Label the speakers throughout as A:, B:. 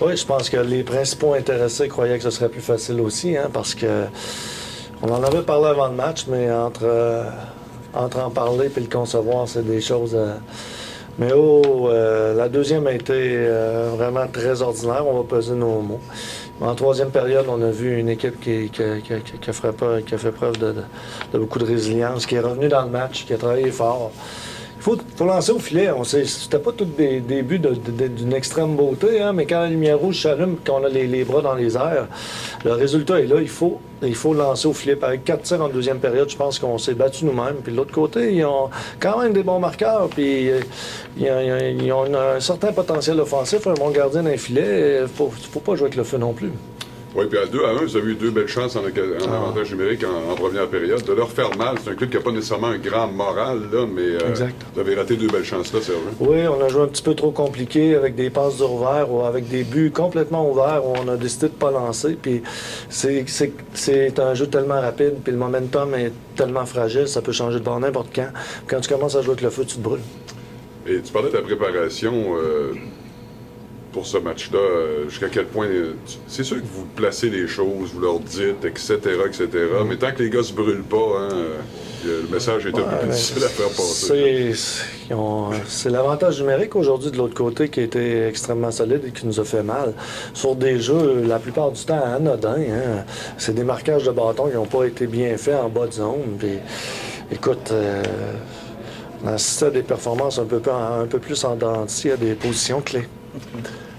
A: Oui, je pense que les principaux intéressés croyaient que ce serait plus facile aussi, hein, parce que on en avait parlé avant le match, mais entre en parler et le concevoir, c'est des choses. Mais la deuxième a été vraiment très ordinaire. On va peser nos mots. En troisième période, on a vu une équipe qui a fait preuve de beaucoup de résilience, qui est revenue dans le match, qui a travaillé fort. Il faut lancer au filet. C'était pas tous des buts d'une extrême beauté, hein, mais quand la lumière rouge s'allume et qu'on a les bras dans les airs, le résultat est là. Il faut lancer au filet. Avec 4 tirs en deuxième période, je pense qu'on s'est battu nous-mêmes. Puis de l'autre côté, ils ont quand même des bons marqueurs. Puis ils ont un certain potentiel offensif, un bon gardien d'un filet. Faut pas jouer avec le feu non plus.
B: Oui, puis à 2-1, vous avez eu 2 belles chances en avantage numérique en première période. De leur faire mal, c'est un club qui n'a pas nécessairement un grand moral, là, mais vous avez raté 2 belles chances là, Serge.
A: Oui, on a joué un petit peu trop compliqué avec des passes ouvertes ou avec des buts complètement ouverts où on a décidé de ne pas lancer. Puis c'est un jeu tellement rapide, puis le momentum est tellement fragile, ça peut changer de bord n'importe quand. Quand tu commences à jouer avec le feu, tu te brûles.
B: Et tu parlais de ta préparation pour ce match-là, jusqu'à quel point... c'est sûr que vous placez les choses, vous leur dites, etc., mais tant que les gars se brûlent pas, hein, le message est un peu plus difficile à faire passer.
A: C'est l'avantage numérique aujourd'hui de l'autre côté qui a été extrêmement solide et qui nous a fait mal. Sur des jeux, la plupart du temps, anodins, hein, c'est des marquages de bâton qui n'ont pas été bien faits en bas de zone. Puis, écoute... on a assisté à des performances un peu plus en dents de scie à des positions clés.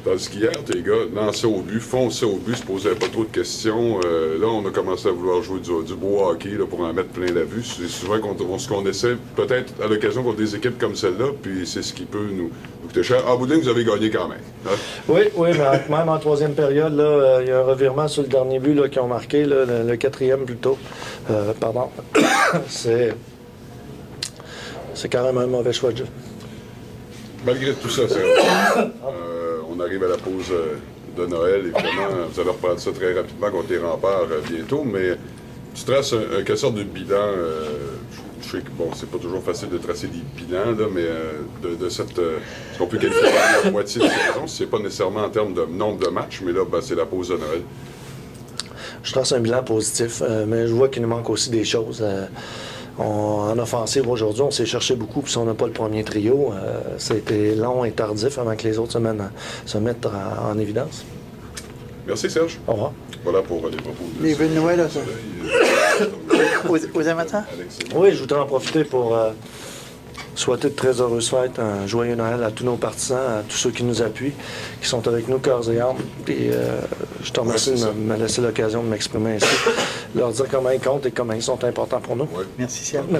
B: Parce qu'hier, tes gars lançaient au but, fonçaient au but, se posaient pas trop de questions. Là, on a commencé à vouloir jouer du beau hockey là, pour en mettre plein la vue. C'est souvent ce qu'on essaie, peut-être à l'occasion contre des équipes comme celle-là, puis c'est ce qui peut nous coûter cher. En bout de ligne, vous avez gagné quand même. Hein?
A: Oui, mais même en troisième période, il y a un revirement sur le dernier but qu'ils ont marqué, là, le quatrième plutôt. Pardon. C'est carrément un mauvais choix de jeu.
B: Malgré tout ça, on arrive à la pause de Noël. Évidemment, vous allez reprendre ça très rapidement contre les Remparts bientôt, mais tu traces quelle sorte de bilan? Je sais que, bon, c'est pas toujours facile de tracer des bilans, là, mais de cette... ce qu'on peut qualifier par la moitié de saison, c'est pas nécessairement en termes de nombre de matchs, mais là, ben, c'est la pause de Noël.
A: Je trace un bilan positif, mais je vois qu'il nous manque aussi des choses. En offensive, aujourd'hui, on s'est cherché beaucoup, puis si on n'a pas le premier trio, ça a été long et tardif avant que les autres se mettent en évidence.
B: Merci, Serge.
A: Au revoir.
B: Voilà pour les propos de...
C: Les vœux de Noël, là, ça. Aux amateurs?
A: Oui, je voudrais en profiter pour souhaiter de très heureuses fêtes, un joyeux Noël à tous nos partisans, à tous ceux qui nous appuient, qui sont avec nous corps et âme. Puis je te remercie de me laisser l'occasion de m'exprimer ainsi, leur dire comment ils comptent et comment ils sont importants pour nous.
B: Ouais.
C: Merci, Serge.
A: Merci.